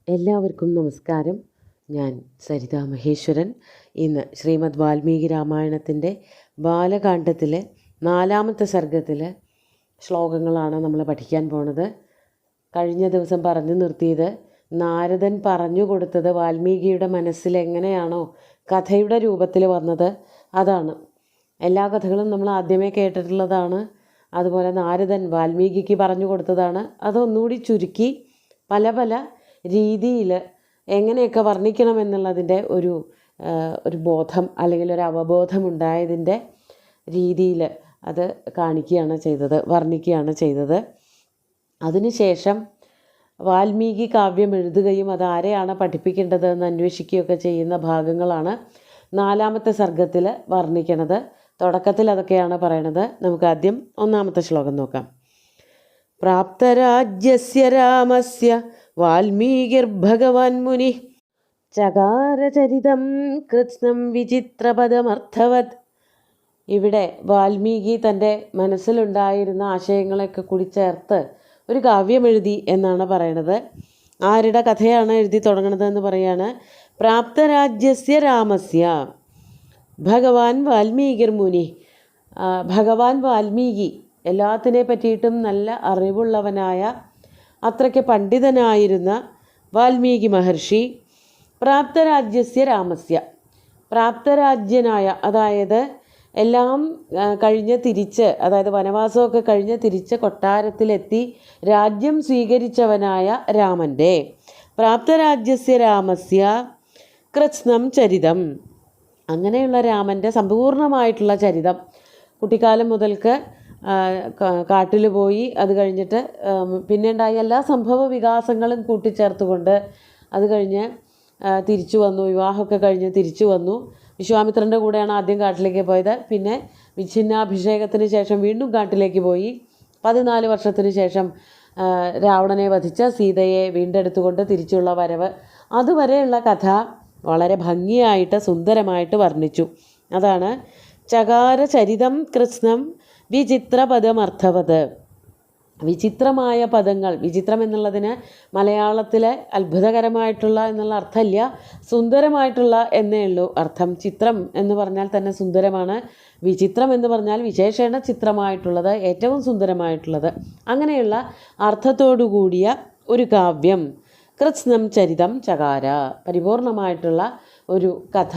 എല്ലാവർക്കും നമസ്കാരം. ഞാൻ സരിത മഹേശ്വരൻ. ഇന്ന് ശ്രീമദ് വാൽമീകി രാമായണത്തിൻ്റെ ബാലകാണ്ഡത്തിലെ 4-ാമത്തെ സർഗത്തിലെ ശ്ലോകങ്ങളാണ് നമ്മൾ പഠിക്കാൻ പോണത്. കഴിഞ്ഞ ദിവസം പറഞ്ഞു നിർത്തിയത് നാരദൻ പറഞ്ഞു കൊടുത്തത് വാൽമീകിയുടെ മനസ്സിൽ എങ്ങനെയാണോ കഥയുടെ രൂപത്തിൽ വന്നത് അതാണ്. എല്ലാ കഥകളും നമ്മൾ ആദ്യമേ കേട്ടിട്ടുള്ളതാണ്. അതുപോലെ നാരദൻ വാൽമീകിക്ക് പറഞ്ഞു കൊടുത്തതാണ്. അതൊന്നുകൂടി ചുരുക്കി പല പല രീതിയിൽ എങ്ങനെയൊക്കെ വർണ്ണിക്കണമെന്നുള്ളതിൻ്റെ ഒരു ബോധം അല്ലെങ്കിൽ ഒരു അവബോധം ഉണ്ടായതിൻ്റെ രീതിയിൽ അത് കാണിക്കുകയാണ് ചെയ്തത്, വർണ്ണിക്കുകയാണ് ചെയ്തത്. അതിനുശേഷം വാൽമീകി കാവ്യം എഴുതുകയും അത് ആരെയാണ് പഠിപ്പിക്കേണ്ടതെന്ന് അന്വേഷിക്കുകയൊക്കെ ചെയ്യുന്ന ഭാഗങ്ങളാണ് 4-ാമത്തെ സർഗത്തിൽ വർണ്ണിക്കണത്. തുടക്കത്തിൽ അതൊക്കെയാണ് പറയണത്. നമുക്ക് ആദ്യം 1-ാമത്തെ ശ്ലോകം നോക്കാം. പ്രാപ്തരാജ്യസ്യ രാമസ്യ വാൽമീകിർഭഗവാൻ മുനി ചകാരചരിതം കൃത്സ്നം വിചിത്രപദമർത്ഥവത്. ഇവിടെ വാൽമീകി തൻ്റെ മനസ്സിലുണ്ടായിരുന്ന ആശയങ്ങളൊക്കെ കൂടി ചേർത്ത് ഒരു കാവ്യം എഴുതി എന്നാണ് പറയണത്. ആരുടെ കഥയാണ് എഴുതി തുടങ്ങണതെന്ന് പറയാണ്. പ്രാപ്തരാജ്യസ്യ രാമസ്യ ഭഗവാൻ വാൽമീകിർ മുനി. ഭഗവാൻ വാൽമീകി എല്ലാത്തിനെ പറ്റിയിട്ടും നല്ല അറിവുള്ളവനായ, അത്രയ്ക്ക് പണ്ഡിതനായിരുന്ന വാൽമീകി മഹർഷി പ്രാപ്തരാജ്യസ്യ രാമസ്യ, പ്രാപ്തരാജ്യനായ, അതായത് എല്ലാം കഴിഞ്ഞ് തിരിച്ച്, അതായത് വനവാസമൊക്കെ കഴിഞ്ഞ് തിരിച്ച് കൊട്ടാരത്തിലെത്തി രാജ്യം സ്വീകരിച്ചവനായ രാമൻ്റെ, പ്രാപ്തരാജ്യസ്യ രാമസ്യ കൃത്സ്നം ചരിതം, അങ്ങനെയുള്ള രാമൻ്റെ സമ്പൂർണ്ണമായിട്ടുള്ള ചരിതം, കുട്ടിക്കാലം മുതൽക്ക് കാട്ടിൽ പോയി അത് കഴിഞ്ഞിട്ട് പിന്നെ ഉണ്ടായ എല്ലാ സംഭവ വികാസങ്ങളും കൂട്ടിച്ചേർത്തുകൊണ്ട് അത് കഴിഞ്ഞ് തിരിച്ചു വന്നു. വിവാഹമൊക്കെ കഴിഞ്ഞ് തിരിച്ചു വന്നു. വിശ്വാമിത്രൻ്റെ കൂടെയാണ് ആദ്യം കാട്ടിലേക്ക് പോയത്. പിന്നെ വിച്ഛിന്നാഭിഷേകത്തിന് ശേഷം വീണ്ടും കാട്ടിലേക്ക് പോയി. 14 വർഷത്തിന് ശേഷം രാവണനെ വധിച്ച സീതയെ വീണ്ടെടുത്തുകൊണ്ട് തിരിച്ചുള്ള വരവ്, അതുവരെയുള്ള കഥ വളരെ ഭംഗിയായിട്ട് സുന്ദരമായിട്ട് വർണ്ണിച്ചു. അതാണ് ചകാരചരിതം കൃത്സ്നം വിചിത്രപദമർത്ഥവത്. വിചിത്രമായ പദങ്ങൾ, വിചിത്രം എന്നുള്ളതിന് മലയാളത്തിലെ അത്ഭുതകരമായിട്ടുള്ള എന്നുള്ള അർത്ഥമില്ല, സുന്ദരമായിട്ടുള്ള എന്നേ ഉള്ളൂ അർത്ഥം. ചിത്രം എന്ന് പറഞ്ഞാൽ തന്നെ സുന്ദരമാണ്. വിചിത്രം എന്ന് പറഞ്ഞാൽ വിശേഷണ ചിത്രമായിട്ടുള്ളത്, ഏറ്റവും സുന്ദരമായിട്ടുള്ളത്. അങ്ങനെയുള്ള അർത്ഥത്തോടു കൂടിയ ഒരു കാവ്യം കൃത്സ്നം ചരിതം ചകാര, പരിപൂർണമായിട്ടുള്ള ഒരു കഥ,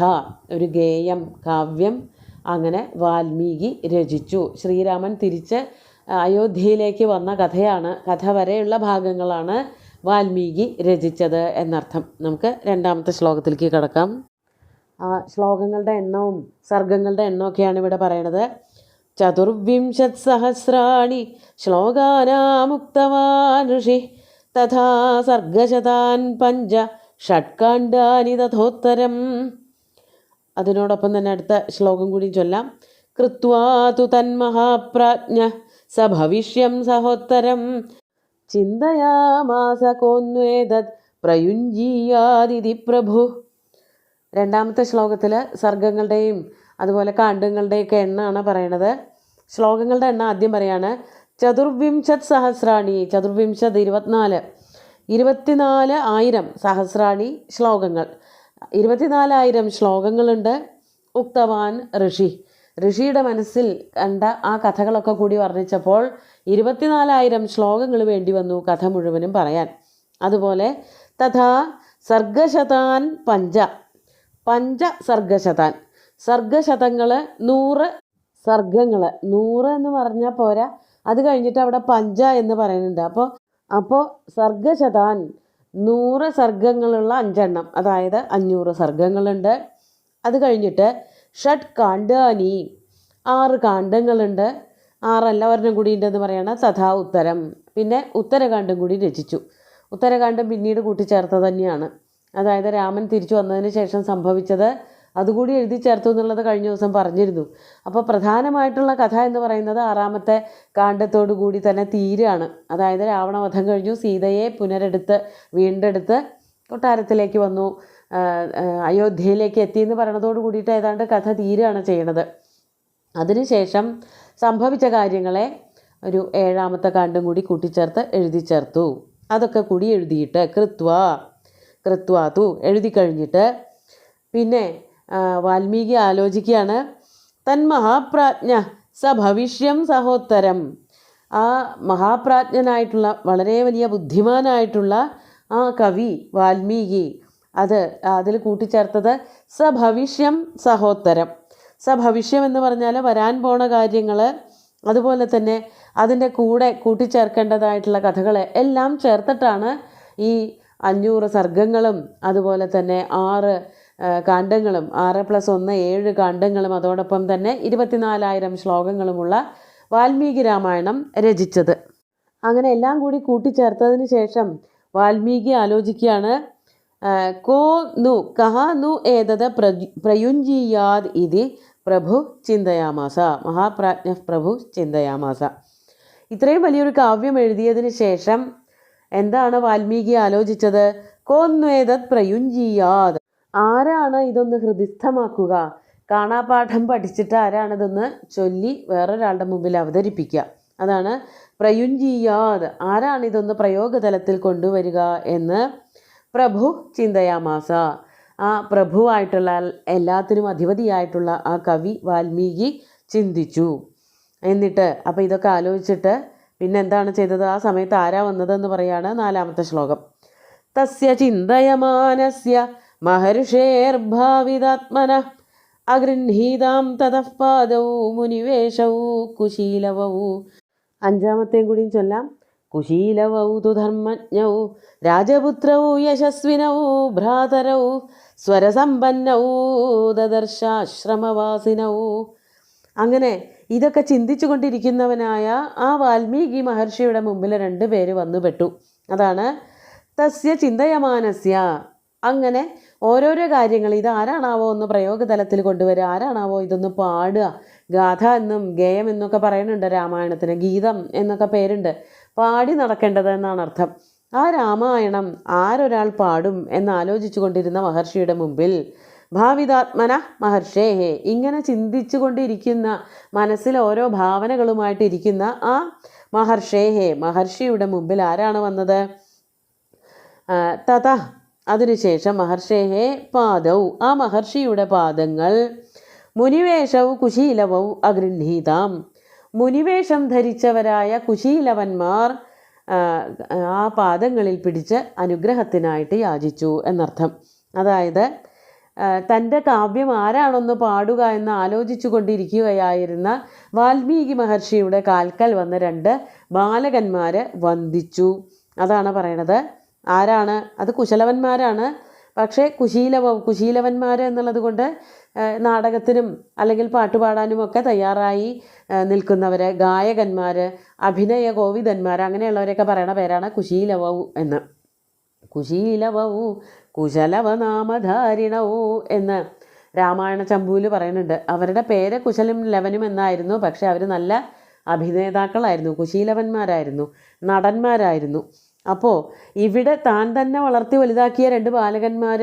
ഒരു ഗേയം, കാവ്യം അങ്ങനെ വാൽമീകി രചിച്ചു. ശ്രീരാമൻ തിരിച്ച് അയോധ്യയിലേക്ക് വന്ന കഥയാണ്, കഥ വരെയുള്ള ഭാഗങ്ങളാണ് വാൽമീകി രചിച്ചത് എന്നർത്ഥം. നമുക്ക് 2-ാമത്തെ ശ്ലോകത്തിലേക്ക് കിടക്കാം. ശ്ലോകങ്ങളുടെ എണ്ണവും സർഗങ്ങളുടെ എണ്ണമൊക്കെയാണ് ഇവിടെ പറയണത്. 40 സഹസ്രാണി ശ്ലോകാനാമുക്തവാൻ ഋഷി തഥാ സർഗശതാൻ 5 ഷഡ്കാണ്ഡാനി തഥോത്തരം. അതിനോടൊപ്പം തന്നെ അടുത്ത ശ്ലോകം കൂടി ചൊല്ലാം. കൃത്വാ തു തന്മഹാപ്രാജ്ഞ സ ഭവിഷ്യം സഹോത്തരം ചിന്തയാമാസ കോന്വേതത് പ്രയുഞ്ജീയാദിതി പ്രഭു. 2-ാമത്തെ ശ്ലോകത്തിൽ സർഗങ്ങളുടെയും അതുപോലെ കാണ്ഡങ്ങളുടെയൊക്കെ എണ്ണമാണ് പറയണത്. ശ്ലോകങ്ങളുടെ എണ്ണം ആദ്യം പറയാണ്. 40 സഹസ്രാണി, 40 24,000 സഹസ്രാണി ശ്ലോകങ്ങൾ, 24,000 ശ്ലോകങ്ങളുണ്ട്. ഉക്തവാൻ ഋഷി, ഋഷിയുടെ മനസ്സിൽ കണ്ട ആ കഥകളൊക്കെ കൂടി വർണ്ണിച്ചപ്പോൾ 24,000 ശ്ലോകങ്ങൾ വേണ്ടി വന്നു കഥ മുഴുവനും പറയാൻ. അതുപോലെ തഥാ സർഗശതാൻ 5 സർഗശതാൻ, സർഗശതങ്ങൾ 100 സർഗങ്ങൾ. 100 എന്ന് പറഞ്ഞാൽ പോരാ, അത് കഴിഞ്ഞിട്ട് അവിടെ 5 എന്ന് പറയുന്നുണ്ട്. അപ്പോൾ സർഗശതാൻ 100 സർഗങ്ങളുള്ള 5 എണ്ണം, അതായത് 500 സർഗങ്ങളുണ്ട്. അത് കഴിഞ്ഞിട്ട് ഷഡ് കാണ്ഡാനി 6 കാണ്ഡങ്ങളുണ്ട്. 6 അല്ല, ഒരെണ്ണം കൂടി ഉണ്ടെന്ന് പറയണ. തഥാ ഉത്തരം, പിന്നെ ഉത്തരകാണ്ഡം കൂടി രചിച്ചു. ഉത്തരകാണ്ഡം പിന്നീട് കൂട്ടിച്ചേർത്തത് തന്നെയാണ്. അതായത് രാമൻ തിരിച്ചു വന്നതിന് ശേഷം സംഭവിച്ചത് അതുകൂടി എഴുതി ചേർത്തു എന്നുള്ളത് കഴിഞ്ഞ ദിവസം പറഞ്ഞിരുന്നു. അപ്പോൾ പ്രധാനമായിട്ടുള്ള കഥ എന്ന് പറയുന്നത് 6-ാമത്തെ കാണ്ഡത്തോടു കൂടി തന്നെ തീരാണ്. അതായത് രാവണവധം കഴിഞ്ഞു, സീതയെ വീണ്ടെടുത്ത് കൊട്ടാരത്തിലേക്ക് വന്നു, അയോധ്യയിലേക്ക് എത്തിയെന്ന് പറയണതോട് കൂടിയിട്ട് ഏതാണ്ട് കഥ തീരുകയാണ് ചെയ്യണത്. അതിനുശേഷം സംഭവിച്ച കാര്യങ്ങളെ ഒരു 7-ാമത്തെ കാണ്ഡം കൂടി കൂട്ടിച്ചേർത്ത് എഴുതി ചേർത്തു. അതൊക്കെ കൂടി എഴുതിയിട്ട് കൃത്വ കൃത്വാതു എഴുതി കഴിഞ്ഞിട്ട് പിന്നെ വാൽമീകി ആലോചിക്കുകയാണ്, തന്മഹാപ്രാജ്ഞ സ ഭവിഷ്യം സഹോത്തരം. ആ മഹാപ്രാജ്ഞനായിട്ടുള്ള വളരെ വലിയ ബുദ്ധിമാനായിട്ടുള്ള ആ കവി വാൽമീകി അതിൽ കൂട്ടിച്ചേർത്തത് സഭവിഷ്യം സഹോത്തരം. സഭവിഷ്യം എന്ന് പറഞ്ഞാൽ വരാൻ പോണ കാര്യങ്ങൾ, അതുപോലെ തന്നെ അതിൻ്റെ കൂടെ കൂട്ടിച്ചേർക്കേണ്ടതായിട്ടുള്ള കഥകൾ എല്ലാം ചേർത്തിട്ടാണ് ഈ 500 സർഗങ്ങളും അതുപോലെ തന്നെ 6 കാണ്ഡങ്ങളും 6+1 7 കാണ്ഡങ്ങളും അതോടൊപ്പം തന്നെ 24,000 ശ്ലോകങ്ങളുമുള്ള വാൽമീകി രാമായണം രചിച്ചത്. അങ്ങനെ എല്ലാം കൂടി കൂട്ടിച്ചേർത്തതിന് ശേഷം വാൽമീകി ആലോചിക്കുകയാണ്, കോ നു കഹ നു ഏതത് പ്രയുഞ്ജീയാദ് ഇതി പ്രഭു ചിന്തയാമാസ. മഹാപ്രാജ്ഞ പ്രഭു ചിന്തയാമാസ. ഇത്രയും വലിയൊരു കാവ്യം എഴുതിയതിന് ശേഷം എന്താണ് വാൽമീകി ആലോചിച്ചത്? കോന്വേദത് പ്രയുഞ്ജീയാദ്. ആരാണ് ഇതൊന്ന് ഹൃദിസ്ഥമാക്കുക? കാണാപാഠം പഠിച്ചിട്ട് ആരാണിതൊന്ന് ചൊല്ലി വേറൊരാളുടെ മുമ്പിൽ അവതരിപ്പിക്കുക. അതാണ് പ്രയുഞ്ജീയാദ്. ആരാണിതൊന്ന് പ്രയോഗതലത്തിൽ കൊണ്ടുവരിക എന്ന് പ്രഭു ചിന്തയാമാസ. ആ പ്രഭുവായിട്ടുള്ള എല്ലാത്തിനും അധിപതിയായിട്ടുള്ള ആ കവി വാൽമീകി ചിന്തിച്ചു. എന്നിട്ട് അപ്പോൾ ഇതൊക്കെ ആലോചിച്ചിട്ട് പിന്നെ എന്താണ് ചെയ്തത്? ആ സമയത്ത് ആരാ വന്നതെന്ന് പറയാണ് 4ാമത്തെ ശ്ലോകം. തസ്യ ചിന്തയമാനസ്യ മഹർഷേർഭാവിതാത്മന അഗൃഹീതാം തതഃ പാദൗ മുനിവേശൗ കുശീലവൗ. 5ാമത്തെയും കൂടിയും ചൊല്ലാം. കുശീലവൗ തു ധർമ്മജ്ഞൗ രാജപുത്രൗ യശസ്വിനൗ ഭ്രാതരൗ സ്വരസമ്പന്നൗ ദദർശാശ്രമവാസിനൗ. അങ്ങനെ ഇതൊക്കെ ചിന്തിച്ചു കൊണ്ടിരിക്കുന്നവനായ ആ വാൽമീകി മഹർഷിയുടെ മുമ്പിൽ 2 പേര് വന്നു പെട്ടു. അതാണ് തസ്യ ചിന്തയമാനസ്യ. അങ്ങനെ ഓരോരോ കാര്യങ്ങൾ, ഇതാരാണാവോ ഒന്ന് പ്രയോഗതലത്തിൽ കൊണ്ടുവരിക, ആരാണാവോ ഇതൊന്ന് പാടുക. ഗാഥ എന്നും ഗേയം എന്നൊക്കെ പറയുന്നുണ്ട് രാമായണത്തിന്, ഗീതം എന്നൊക്കെ പേരുണ്ട്. പാടി നടക്കേണ്ടത് എന്നാണ് അർത്ഥം. ആ രാമായണം ആരൊരാൾ പാടും എന്നാലോചിച്ചു കൊണ്ടിരുന്ന മഹർഷിയുടെ മുമ്പിൽ ഭാവിതാത്മന മഹർഷേഹേ, ഇങ്ങനെ ചിന്തിച്ചു കൊണ്ടിരിക്കുന്ന, മനസ്സിൽ ഓരോ ഭാവനകളുമായിട്ടിരിക്കുന്ന ആ മഹർഷേഹേ, മഹർഷിയുടെ മുമ്പിൽ ആരാണ് വന്നത്? തഥ, അതിനുശേഷം മഹർഷേഹേ പാദൗ, ആ മഹർഷിയുടെ പാദങ്ങൾ മുനിവേഷൗ കുശീലവൗ അഗൃഹീതാം, മുനിവേഷം ധരിച്ചവരായ കുശീലവന്മാർ ആ പാദങ്ങളിൽ പിടിച്ച് അനുഗ്രഹത്തിനായിട്ട് യാചിച്ചു എന്നർത്ഥം. അതായത് തൻ്റെ കാവ്യം ആരാണൊന്ന് പാടുക എന്ന് ആലോചിച്ചു കൊണ്ടിരിക്കുകയായിരുന്ന വാൽമീകി മഹർഷിയുടെ കാൽക്കൽ വന്ന് 2 ബാലകന്മാർ വന്ദിച്ചു. അതാണ് പറയണത്. ആരാണ് അത്? കുശലവന്മാരാണ്. പക്ഷേ കുശീലവന്മാർ എന്നുള്ളത് കൊണ്ട് നാടകത്തിനും അല്ലെങ്കിൽ പാട്ടുപാടാനുമൊക്കെ തയ്യാറായി നിൽക്കുന്നവർ, ഗായകന്മാർ, അഭിനയ കോവിദന്മാർ, അങ്ങനെയുള്ളവരെയൊക്കെ പറയണ പേരാണ് കുശീലവൗ എന്ന്. കുശീലവൗ കുശലവനാമധാരിണൗ എന്ന് രാമായണ ചമ്പൂല് പറയുന്നുണ്ട്. അവരുടെ പേര് കുശലും ലവനും എന്നായിരുന്നു. പക്ഷെ അവർ നല്ല അഭിനേതാക്കളായിരുന്നു, കുശീലവന്മാരായിരുന്നു, നടന്മാരായിരുന്നു. അപ്പോൾ ഇവിടെ താൻ തന്നെ വളർത്തി വലുതാക്കിയ 2 ബാലകന്മാർ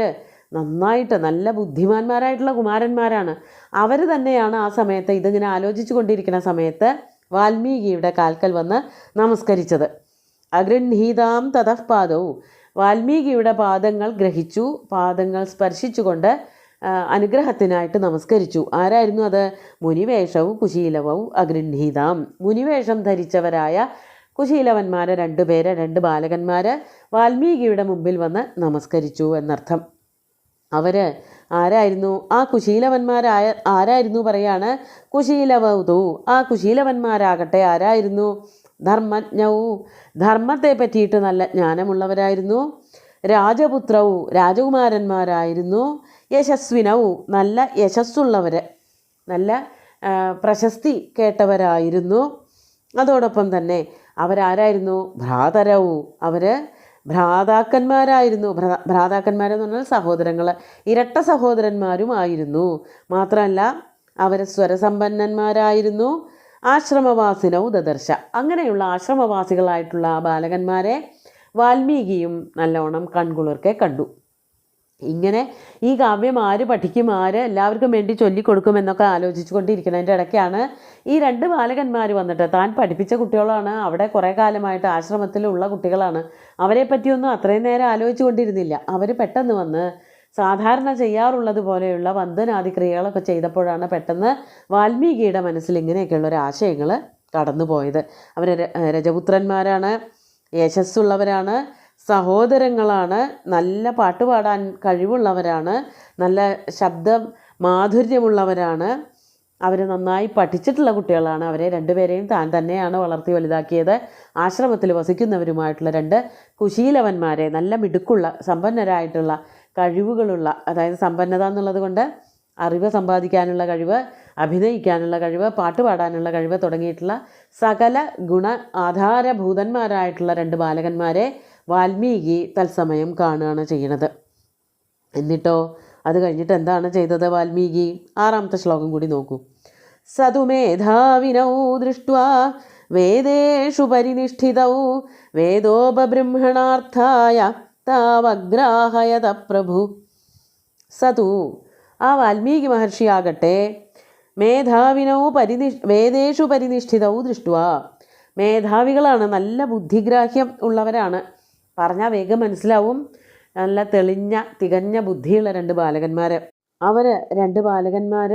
നന്നായിട്ട് നല്ല ബുദ്ധിമാന്മാരായിട്ടുള്ള കുമാരന്മാരാണ്. അവർ തന്നെയാണ് ആ സമയത്ത് ഇതിങ്ങനെ ആലോചിച്ചു കൊണ്ടിരിക്കുന്ന സമയത്ത് വാൽമീകിയുടെ കാൽക്കൽ വന്ന് നമസ്കരിച്ചത്. അഗൃഹീതാം തതഃ പാദൗ, വാൽമീകിയുടെ പാദങ്ങൾ ഗ്രഹിച്ചു, പാദങ്ങൾ സ്പർശിച്ചുകൊണ്ട് അനുഗ്രഹത്തിനായിട്ട് നമസ്കരിച്ചു. ആരായിരുന്നു അത്? മുനിവേഷവും കുശീലവൗ അഗൃഹീതാം, മുനിവേഷം ധരിച്ചവരായ കുശീലവന്മാർ 2 പേര്, 2 ബാലകന്മാർ വാൽമീകിയുടെ മുമ്പിൽ വന്ന് നമസ്കരിച്ചു എന്നർത്ഥം. അവർ ആരായിരുന്നു? ആ കുശീലവന്മാരായ ആരായിരുന്നു പറയാണ്? കുശീലവൗതു. ആ കുശീലവന്മാരാകട്ടെ ആരായിരുന്നു? ധർമ്മജ്ഞവും, ധർമ്മത്തെ പറ്റിയിട്ട് നല്ല ജ്ഞാനമുള്ളവരായിരുന്നു. രാജപുത്രവും, രാജകുമാരന്മാരായിരുന്നു. യശസ്വിനവും, നല്ല യശസ്സുള്ളവർ, നല്ല പ്രശസ്തി കേട്ടവരായിരുന്നു. അതോടൊപ്പം തന്നെ അവരാരായിരുന്നു? ഭ്രാതരവും, അവർ ഭ്രാതാക്കന്മാരായിരുന്നു. ഭ്രാതാക്കന്മാരെന്ന് പറഞ്ഞാൽ സഹോദരങ്ങൾ, ഇരട്ട സഹോദരന്മാരുമായിരുന്നു. മാത്രമല്ല അവർ സ്വരസമ്പന്നന്മാരായിരുന്നു. ആശ്രമവാസിനൗ ദദർശ, അങ്ങനെയുള്ള ആശ്രമവാസികളായിട്ടുള്ള ആ ബാലകന്മാരെ വാൽമീകിയും നല്ലോണം കൺകുളിർക്കെ കണ്ടു. ഇങ്ങനെ ഈ കാവ്യം ആര് പഠിക്കും, ആര് എല്ലാവർക്കും വേണ്ടി ചൊല്ലിക്കൊടുക്കും എന്നൊക്കെ ആലോചിച്ചു കൊണ്ടിരിക്കുന്നതിൻ്റെ ഇടയ്ക്കാണ് ഈ രണ്ട് ബാലകന്മാർ വന്നിട്ട്, താൻ പഠിപ്പിച്ച കുട്ടികളാണ്, അവിടെ കുറേ കാലമായിട്ട് ആശ്രമത്തിലുള്ള കുട്ടികളാണ്, അവരെ പറ്റിയൊന്നും അത്രയും നേരം ആലോചിച്ചു കൊണ്ടിരുന്നില്ല. അവർ പെട്ടെന്ന് വന്ന് സാധാരണ ചെയ്യാറുള്ളത് പോലെയുള്ള വന്ദനാദി ക്രിയകളൊക്കെ ചെയ്തപ്പോഴാണ് പെട്ടെന്ന് വാൽമീകിയുടെ മനസ്സിൽ ഇങ്ങനെയൊക്കെയുള്ളൊരു ആശയങ്ങൾ കടന്നു പോയത്. അവർ രജപുത്രന്മാരാണ്, യശസ്സുള്ളവരാണ്, സഹോദരങ്ങളാണ്, നല്ല പാട്ട് പാടാൻ കഴിവുള്ളവരാണ്, നല്ല ശബ്ദം മാധുര്യമുള്ളവരാണ്, അവർ നന്നായി പഠിച്ചിട്ടുള്ള കുട്ടികളാണ്. അവരെ രണ്ടുപേരെയും താൻ തന്നെയാണ് വളർത്തി വലുതാക്കിയത്. ആശ്രമത്തിൽ വസിക്കുന്നവരുമായിട്ടുള്ള രണ്ട് കുശീലവന്മാരെ, നല്ല മിടുക്കുള്ള സമ്പന്നരായിട്ടുള്ള കഴിവുകളുള്ള, അതായത് സമ്പന്നത എന്നുള്ളത് കൊണ്ട് അറിവ് സമ്പാദിക്കാനുള്ള കഴിവ്, അഭിനയിക്കാനുള്ള കഴിവ്, പാട്ട് പാടാനുള്ള കഴിവ് തുടങ്ങിയിട്ടുള്ള സകല ഗുണ ആധാരഭൂതന്മാരായിട്ടുള്ള രണ്ട് ബാലകന്മാരെ വാൽമീകി തത്സമയം കാണുകയാണ് ചെയ്യണത്. എന്നിട്ടോ അത് കഴിഞ്ഞിട്ട് എന്താണ് ചെയ്തത് വാൽമീകി? 6ാമത്തെ ശ്ലോകം കൂടി നോക്കൂ. സതുമേധാവിനൗ ദൃഷ്ട്വാ വേദേഷു പരിനിഷ്ഠിതൗ വേദോപബൃംഹണാർത്ഥായ താവഗ്രാഹയത പ്രഭു. സതു, ആ വാൽമീകി മഹർഷിയാകട്ടെ, മേധാവിനൗ വേദേഷു പരിനിഷ്ഠിതൗ ദൃഷ്ട്വാ, മേധാവികളാണ്, നല്ല ബുദ്ധിഗ്രാഹ്യം ഉള്ളവരാണ്, പറഞ്ഞാൽ വേഗം മനസ്സിലാവും, നല്ല തെളിഞ്ഞ തികഞ്ഞ ബുദ്ധിയുള്ള രണ്ട് ബാലകന്മാർ. അവർ രണ്ട് ബാലകന്മാർ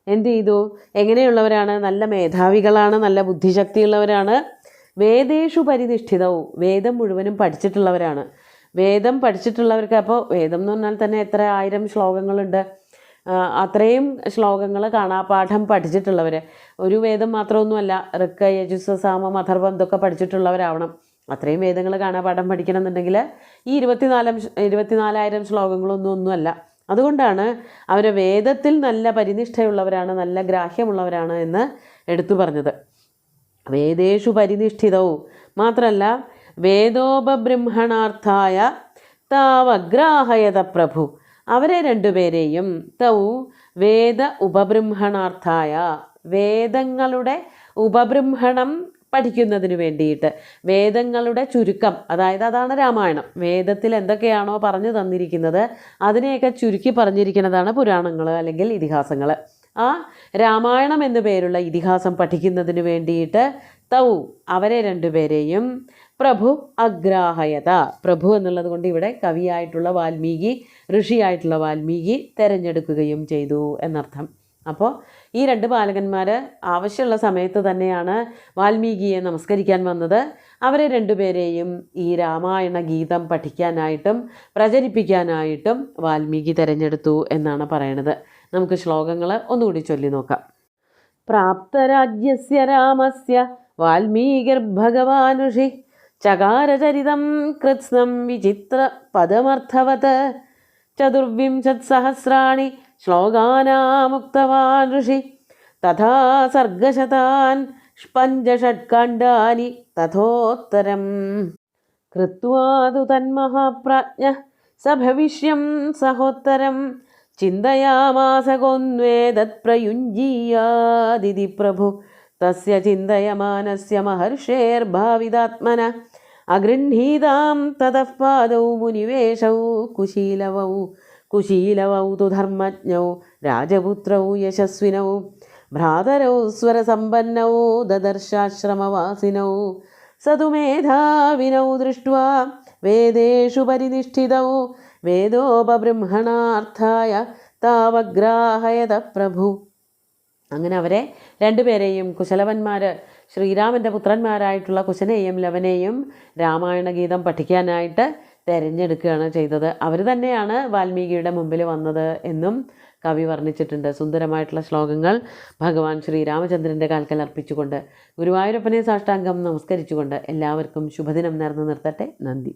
എന്ത് ചെയ്തു? എങ്ങനെയുള്ളവരാണ്? നല്ല മേധാവികളാണ്, നല്ല ബുദ്ധിശക്തിയുള്ളവരാണ്. വേദേഷു പരിനിഷ്ഠിതവും, വേദം മുഴുവനും പഠിച്ചിട്ടുള്ളവരാണ്. വേദം പഠിച്ചിട്ടുള്ളവർക്ക്, അപ്പോൾ വേദം എന്ന് പറഞ്ഞാൽ തന്നെ എത്ര 1000 ശ്ലോകങ്ങളുണ്ട്. അത്രയും ശ്ലോകങ്ങൾ കാണാപാഠം പഠിച്ചിട്ടുള്ളവർ. ഒരു വേദം മാത്രമൊന്നുമല്ല, ഋക്ക, യജുസ്, സാമം, അഥർവം ഇതൊക്കെ പഠിച്ചിട്ടുള്ളവരാവണം. അത്രയും വേദങ്ങൾ കാണാപാഠം പഠിക്കണം എന്നുണ്ടെങ്കിൽ ഈ 24,000 ശ്ലോകങ്ങളൊന്നുമല്ല. അതുകൊണ്ടാണ് അവർ വേദത്തിൽ നല്ല പരിനിഷ്ഠയുള്ളവരാണ്, നല്ല ഗ്രാഹ്യമുള്ളവരാണ് എന്ന് എടുത്തു പറഞ്ഞത്. വേദേഷു പരിനിഷ്ഠിതവും മാത്രമല്ല, വേദോപബൃംഹണാർത്ഥായ താവഗ്രാഹയത പ്രഭു, അവരെ രണ്ടുപേരെയും തൗ വേദ ഉപബൃംഹണാർത്ഥായ, വേദങ്ങളുടെ ഉപബൃംഹണം പഠിക്കുന്നതിന് വേണ്ടിയിട്ട്, വേദങ്ങളുടെ ചുരുക്കം, അതായത് അതാണ് രാമായണം. വേദത്തിൽ എന്തൊക്കെയാണോ പറഞ്ഞു തന്നിരിക്കുന്നത് അതിനെയൊക്കെ ചുരുക്കി പറഞ്ഞിരിക്കുന്നതാണ് പുരാണങ്ങൾ അല്ലെങ്കിൽ ഇതിഹാസങ്ങൾ. ആ രാമായണം എന്നു പേരുള്ള ഇതിഹാസം പഠിക്കുന്നതിന് വേണ്ടിയിട്ട് തൗ, അവരെ രണ്ടുപേരെയും പ്രഭു അഗ്രാഹയത, പ്രഭു എന്നുള്ളത് കൊണ്ട് ഇവിടെ കവിയായിട്ടുള്ള വാൽമീകി, ഋഷിയായിട്ടുള്ള വാൽമീകി തിരഞ്ഞെടുക്കുകയും ചെയ്തു എന്നർത്ഥം. അപ്പോൾ ഈ രണ്ട് ബാലകന്മാർ ആവശ്യമുള്ള സമയത്ത് തന്നെയാണ് വാൽമീകിയെ നമസ്കരിക്കാൻ വന്നത്. അവരെ രണ്ടുപേരെയും ഈ രാമായണ ഗീതം പഠിക്കാനായിട്ടും പ്രചരിപ്പിക്കാനായിട്ടും വാൽമീകി തിരഞ്ഞെടുത്തു എന്നാണ് പറയണത്. നമുക്ക് ശ്ലോകങ്ങൾ ഒന്നുകൂടി ചൊല്ലി നോക്കാം. പ്രാപ്തരാജ്യസ്യ രാമസ്യ വാൽമീകിർഭഗവാൻ ഋഷി ചകാരചരിതം കൃത്സ്നം വിചിത്ര പദമർത്ഥവത് 24,000 ശ്ലോകാനാമുക്തവാൻ ഋഷി തഥാ സർഗശതാൻ 5 തഥോത്തരം കൃത്വാ തു തന്മഹാപ്രാജ്ഞ സഭവിഷ്യം സഹോത്തരം ചിന്തയാമാസ കോന്വേദത് പ്രയുഞ്ജീയാദിതി പ്രഭു തസ്യ ചിന്തയമാനസ്യ മഹർഷേർഭാവിതാത്മന അഗൃഹീതാം തതഃ പാദൗ മുനിവേശൗ കുശീലവൗ തു ധർമ്മജ്ഞൗ രാജപുത്രൗ യശസ്വിനൗ ഭ്രാതരൗ സ്വരസമ്പന്നൗ ദദർശാശ്രമവാസിനൗ സതു മേധാവിനൗ ദൃഷ്ട്വാ വേദേഷു പരിനിഷ്ഠിതൗ വേദോപബൃംഹണാർത്ഥായ താവഗ്രാഹയത പ്രഭു. അങ്ങനെ അവരെ രണ്ടുപേരെയും കുശലവന്മാർ, ശ്രീരാമൻ്റെ പുത്രന്മാരായിട്ടുള്ള കുശനെയും ലവനെയും രാമായണ ഗീതം പഠിക്കാനായിട്ട് തിരഞ്ഞെടുക്കുകയാണ് ചെയ്തത്. അവർ തന്നെയാണ് വാൽമീകിയുടെ മുമ്പിൽ വന്നത് എന്നും കവി വർണ്ണിച്ചിട്ടുണ്ട്. സുന്ദരമായിട്ടുള്ള ശ്ലോകങ്ങൾ ഭഗവാൻ ശ്രീരാമചന്ദ്രൻ്റെ കാൽക്കൽ അർപ്പിച്ചുകൊണ്ട് ഗുരുവായൂരപ്പനെ സാഷ്ടാംഗം നമസ്കരിച്ചുകൊണ്ട് എല്ലാവർക്കും ശുഭദിനം നേർന്നു നിർത്തട്ടെ. നന്ദി.